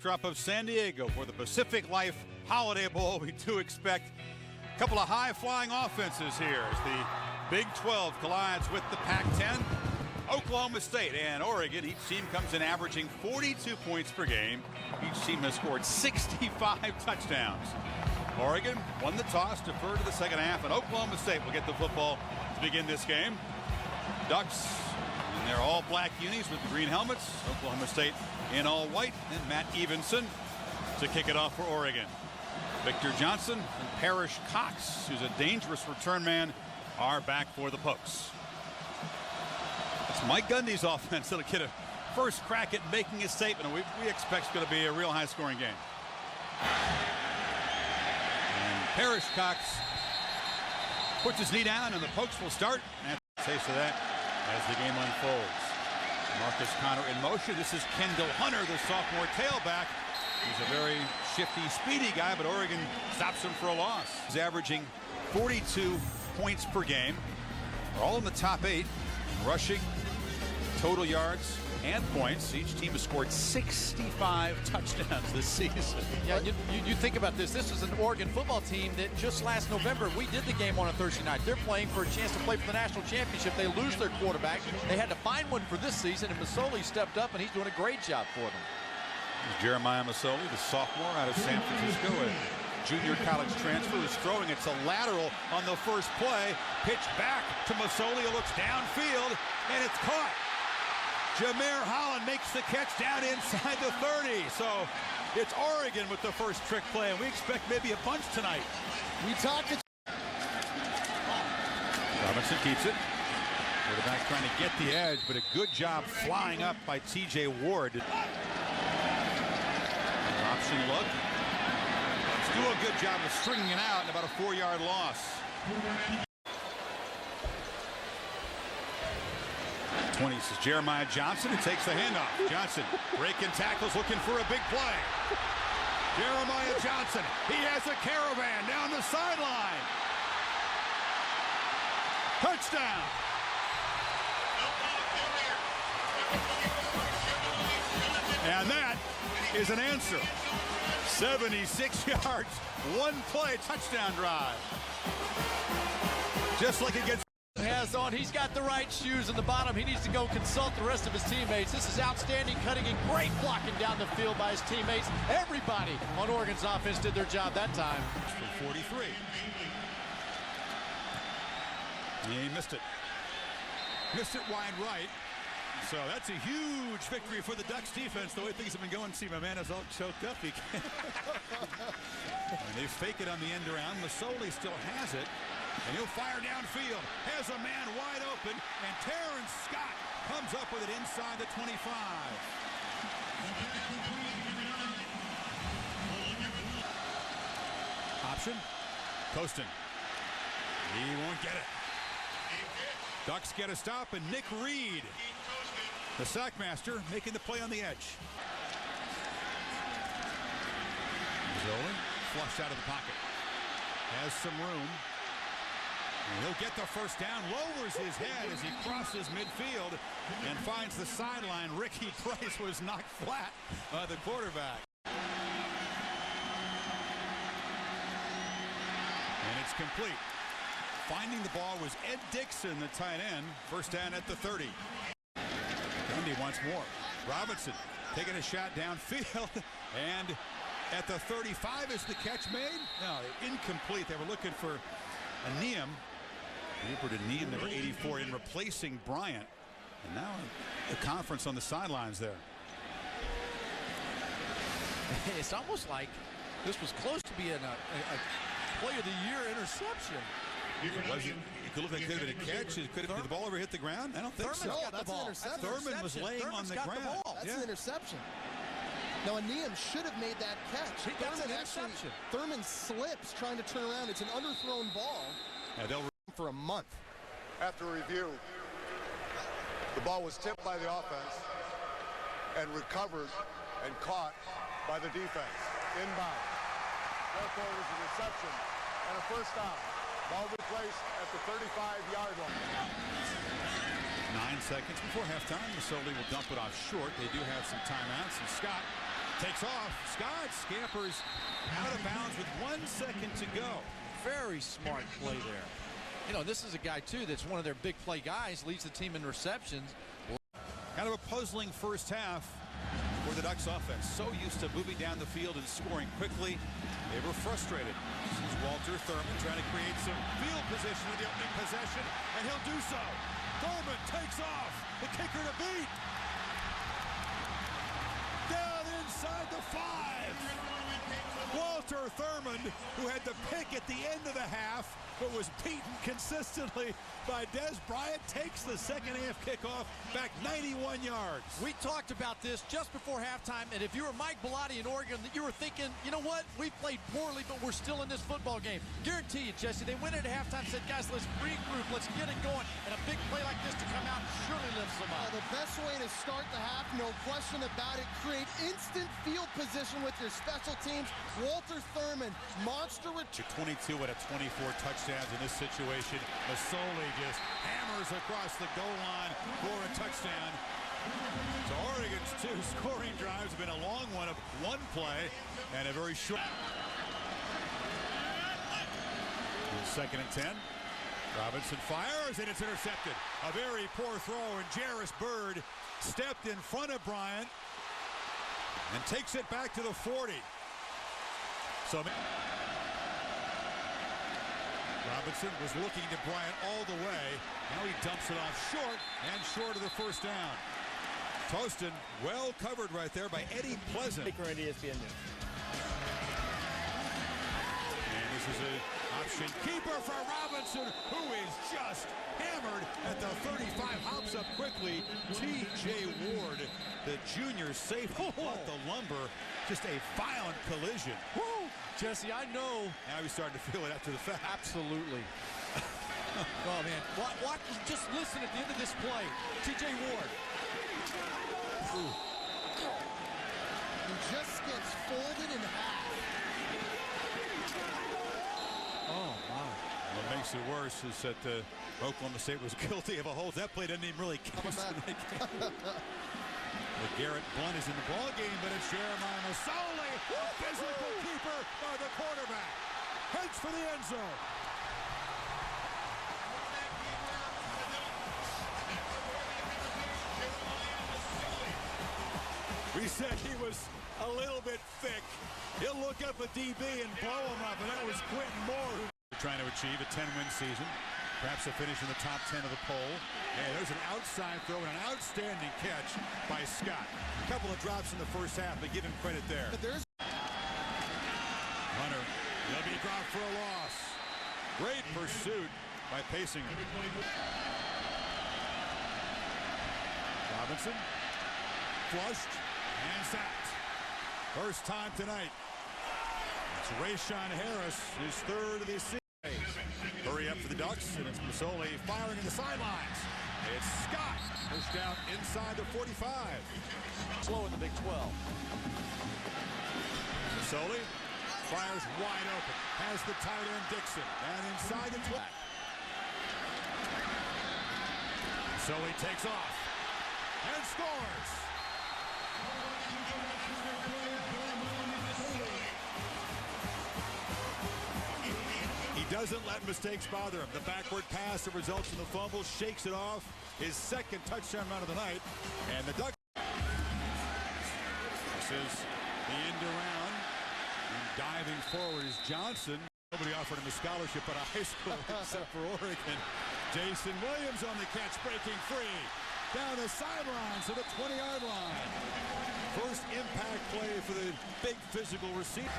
Drop of San Diego for the Pacific Life Holiday Bowl. We do expect a couple of high-flying offenses here as the Big 12 collides with the Pac-10. Oklahoma State and Oregon, each team comes in averaging 42 points per game. Each team has scored 65 touchdowns. Oregon won the toss, deferred to the second half, and Oklahoma State will get the football to begin this game. Ducks in their all-black unis with the green helmets. Oklahoma State in all white, and Matt Evenson to kick it off for Oregon. Victor Johnson and Parrish Cox, who's a dangerous return man, are back for the Pokes. It's Mike Gundy's offense that'll get a first crack at making a statement. We expect it's going to be a real high-scoring game. And Parrish Cox puts his knee down, and the Pokes will start. And a taste of that as the game unfolds. Marcus Connor in motion. This is Kendall Hunter, the sophomore tailback. He's a very shifty, speedy guy, but Oregon stops him for a loss. He's averaging 42 points per game. They're all in the top 8 in rushing, total yards, and points. Each team has scored 65 touchdowns this season. Yeah, you think about this. This is an Oregon football team that just last November, we did the game on a Thursday night. They're playing for a chance to play for the national championship. They lose their quarterback. They had to find one for this season, and Masoli stepped up, and he's doing a great job for them. Jeremiah Masoli, the sophomore out of San Francisco, a junior college transfer, is throwing. It's a lateral on the first play. Pitch back to Masoli. It looks downfield, and it's caught. Jameer Holland makes the catch down inside the 30. So it's Oregon with the first trick play, and we expect maybe a punch tonight. We talked to Robinson keeps it. Quarterback trying to get the edge, but a good job flying up by TJ Ward. Option look. Let's do a good job of stringing it out, and about a 4-yard loss. 20 is Jeremiah Johnson, who takes the handoff. Johnson breaking tackles, looking for a big play. Jeremiah Johnson, he has a caravan down the sideline. Touchdown. And that is an answer. 76 yards, one play, touchdown drive. Just like against Has on, he's got the right shoes in the bottom. He needs to go consult the rest of his teammates. This is outstanding cutting and great blocking down the field by his teammates. Everybody on Oregon's offense did their job that time. From 43. He missed it. Missed it wide right. So that's a huge victory for the Ducks defense. The way things have been going, see my man is all choked up. And they fake it on the end around. Masoli still has it. And he'll fire downfield. Has a man wide open. And Terrence Scott comes up with it inside the 25. Option. Costin. He won't get it. Ducks get a stop, and Nick Reed, the sackmaster, making the play on the edge. Mazzoli flushed out of the pocket. Has some room. And he'll get the first down, lowers his head as he crosses midfield and finds the sideline. Ricky Price was knocked flat by the quarterback. And it's complete. Finding the ball was Ed Dixon, the tight end. First down at the 30. Gundy wants more. Robinson taking a shot downfield. And at the 35 is the catch made? No, incomplete. They were looking for a Neum. Rupert and Neum, number 84, in replacing Bryant. And now the conference on the sidelines there. It's almost like this was close to being a play of the year interception. It could look like it could have been a catch. It could have, did the ball ever hit the ground? I don't think so. No, that's an interception. Thurman was laying on the ground. That's an interception. Now, Neum should have made that catch. That's an interception. Thurman slips trying to turn around. It's an underthrown ball. Yeah, they'll for a month. After review, the ball was tipped by the offense and recovered and caught by the defense. Inbound. Therefore, it was a reception and a first down. Ball replaced at the 35-yard line. 9 seconds before halftime. Masoli will dump it off short. They do have some timeouts. And Scott Takes off. Scott scampers out of bounds with 1 second to go. Very smart play there. You know, this is a guy, too, that's one of their big play guys, leads the team in receptions. Kind of a puzzling first half for the Ducks offense. So used to moving down the field and scoring quickly, they were frustrated. This is Walter Thurman trying to create some field position with the opening possession, and he'll do so. Thurman takes off. The kicker to beat. Down inside the 5. Walter Thurman, who had the pick at the end of the half, but was beaten consistently by Des Bryant, takes the second half kickoff back 91 yards. We talked about this just before halftime, and if you were Mike Blount in Oregon, you were thinking, you know what, we played poorly, but we're still in this football game. Guarantee you, Jesse, they went into halftime and said, guys, let's regroup, let's get it going, and a big play like this to come out surely lifts them up. The best way to start the half, no question about it, create instant field position with your special teams. Walter Thurman, monster return. 22 out of 24 touchdowns in this situation. Masoli just hammers across the goal line for a touchdown. So Oregon's 2 scoring drives have been a long one of 1 play and a very short. Second and 10. Robinson fires and it's intercepted. A very poor throw, and Jarris Bird stepped in front of Bryant and takes it back to the 40. So Robinson was looking to Bryant all the way. Now he dumps it off short and short of the first down. Tostin well covered right there by Eddie Pleasant. And this is an option keeper for Robinson, who is just hammered at the 35. Hops up quickly. T.J. Ward, the junior safety, caught the lumber. Just a violent collision. Woo! Jesse, I know. Now he's starting to feel it after the fact. Absolutely. Oh, man. Watch, just listen at the end of this play. T.J. Ward. Ooh. He just gets folded in half. Oh, my. What makes it worse is that Oklahoma State was guilty of a hold. That play doesn't even really count. Garrett Blount is in the ball game, but it's Jeremiah Masoli, physical keeper by the quarterback. Heads for the end zone. We said he was a little bit thick. He'll look up a DB and blow him up, and that was Quentin Moore. Trying to achieve a 10-win season. Perhaps a finish in the top 10 of the poll. And there's an outside throw and an outstanding catch by Scott. A couple of drops in the first half, but give him credit there. But there's Hunter, he'll be dropped for a loss. Great pursuit by Pacing. Robinson, flushed and sacked. First time tonight. It's Rayshon Harris, his 3rd of the season. Hurry up for the Ducks, and it's Masoli firing in the sidelines. It's Scott, pushed out inside the 45. Slow in the Big 12. Masoli fires wide open, has the tight end Dixon, and inside the 12. Masoli takes off and scores. He doesn't let mistakes bother him. The backward pass that results in the fumble, shakes it off. His 2nd touchdown run of the night. And the Ducks. This is the end around. And diving forward is Johnson. Nobody offered him a scholarship at a high school except for Oregon. Jason Williams on the catch, breaking free. Down the sidelines to the 20-yard line. First impact play for the big physical receiver.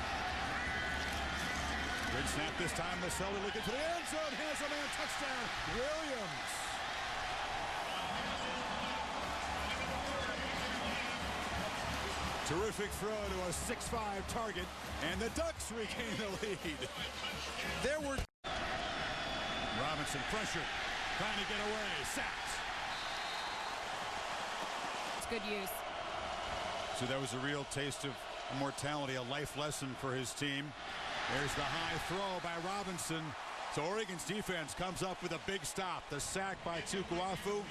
Good snap this time. Masoli looking for the end zone. Has a man. Touchdown. Williams. Terrific throw to a 6'5" target. And the Ducks regain the lead. There were Robinson pressured. Trying to get away. Sacked. It's good use. So that was a real taste of immortality, a life lesson for his team. There's the high throw by Robinson. So Oregon's defense comes up with a big stop. The sack by Tukuafu.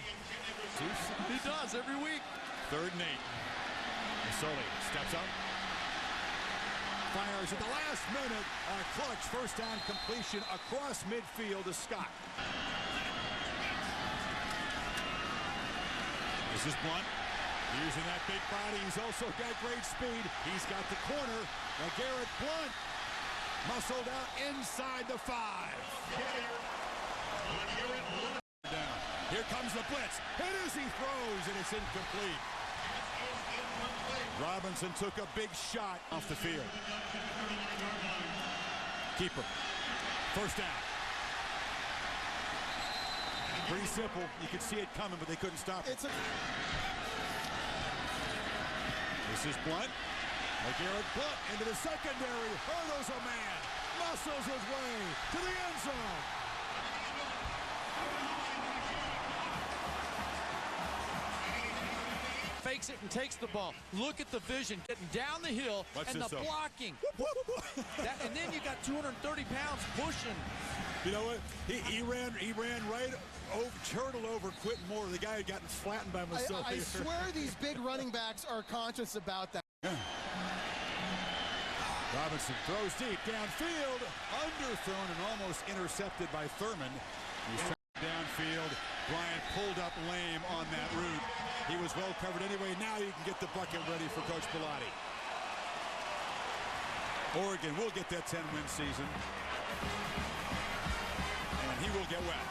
He does every week. 3rd and 8. Masoli steps up. Fires at the last minute. A clutch first down completion across midfield to Scott. This is Blount. Using that big body, he's also got great speed. He's got the corner. LeGarrette Blount muscled out inside the 5. Here comes the blitz. Hit as he throws, and it's incomplete. Robinson took a big shot off the field. Keeper. First down. Pretty simple. You could see it coming, but they couldn't stop it. This is Blount. LeGarrette Blount into the secondary. Hurdles a man. Muscles his way to the end zone. Fakes it and takes the ball. Look at the vision, getting down the hill. And the blocking. And then you got 230 pounds pushing. You know what? He ran right over, turtled over Quentin Moore. The guy had gotten flattened by himself. I swear these big running backs are conscious about that. Yeah. Robinson throws deep downfield, underthrown and almost intercepted by Thurman. He's trying downfield. Bryant pulled up lame on that route. He was well covered anyway. Now you can get the bucket ready for Coach Bellotti. Oregon will get that 10-win season. And he will get wet.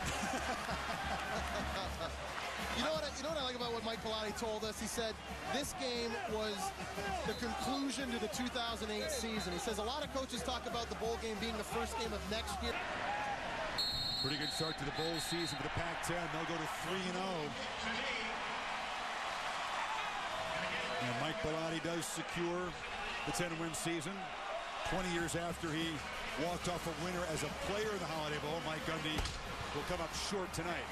You know what I like about what Mike Bellotti told us? He said this game was the conclusion to the 2008 season. He says a lot of coaches talk about the bowl game being the first game of next year. Pretty good start to the bowl season for the Pac-10. They'll go to 3-0. And Mike Bellotti does secure the 10-win season. 20 years after he walked off a winner as a player in the Holiday Bowl, Mike Gundy will come up short tonight.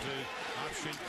The option